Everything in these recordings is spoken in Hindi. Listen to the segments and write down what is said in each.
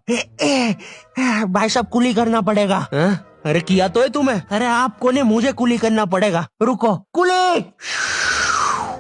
भाई साहब कुली करना पड़ेगा। अरे किया तो है तुम्हें। अरे आपको नहीं, मुझे कुली करना पड़ेगा। रुको, कुली।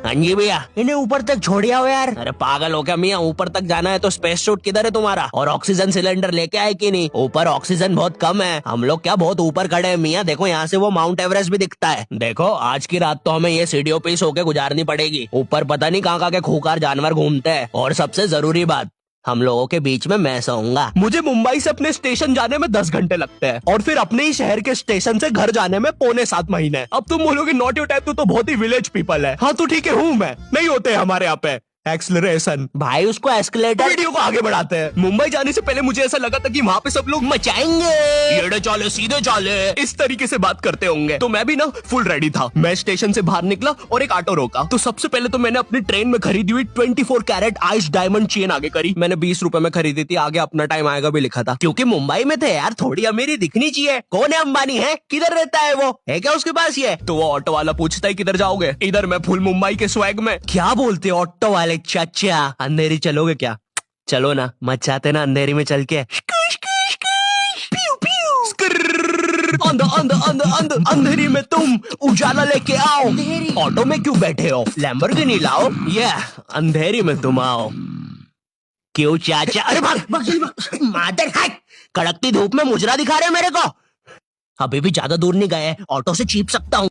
हाँ जी भैया। इन्हें ऊपर तक छोड़िया हो यार। अरे पागल हो क्या मियाँ, ऊपर तक जाना है तो स्पेस सूट किधर है तुम्हारा? और ऑक्सीजन सिलेंडर लेके आए कि नहीं? ऊपर ऑक्सीजन बहुत कम है, हम लोग क्या बहुत ऊपर खड़े हैं मियाँ। देखो यहाँ से वो माउंट एवरेस्ट भी दिखता है। देखो आज की रात तो हमें ये सीढ़ियों पे ही सो के गुजारनी पड़ेगी। ऊपर पता नहीं कहाँ के खूंखार जानवर घूमते हैं। और सबसे जरूरी बात, हम लोगों के बीच में मैं सोऊंगा। मुझे मुंबई से अपने स्टेशन जाने में 10 घंटे लगते हैं और फिर अपने ही शहर के स्टेशन से घर जाने में 6.25 महीने। अब तुम बोलोगे नॉट योर टाइप, तू तो बहुत ही विलेज पीपल है। हाँ तो ठीक है, हूँ मैं, नहीं होते हमारे यहाँ पे एक्सलरेशन। भाई उसको एस्केलेटर। वीडियो को आगे बढ़ाते हैं। मुंबई जाने से पहले मुझे ऐसा लगा था कि वहाँ पे सब लोग मचाएंगे, येड़े चाले सीधे चाले इस तरीके से बात करते होंगे। तो मैं भी ना फुल रेडी था। मैं स्टेशन से बाहर निकला और एक ऑटो रोका। तो सबसे पहले तो मैंने अपनी ट्रेन में खरीदी हुई 24 कैरेट आइस डायमंड चेन आगे करी। मैंने 20 रुपए में खरीदी थी, आगे अपना टाइम आएगा भी लिखा था, क्योंकि मुंबई में थे यार, थोड़ी अमीरी दिखनी चाहिए। कौन है अंबानी? है किधर रहता है वो? है क्या उसके पास ये? तो वो ऑटो वाला पूछता है किधर जाओगे? इधर मैं फुल मुंबई के स्वैग में। क्या बोलते ऑटो वाले चाचा, अंधेरी चलोगे क्या? चलो ना, मचाते ना अंधेरी में चल के। अंधेरी में तुम उजाला लेके आओ। ऑटो में क्यों बैठे हो? लैम्बोर्गिनी लाओ। ये अंधेरी में तुम आओ। क्यों चाचा? अरे भाग मादर है, कड़कती धूप में मुजरा दिखा रहे हो मेरे को। अभी भी ज्यादा दूर नहीं गए, ऑटो से चीप सकता हूँ।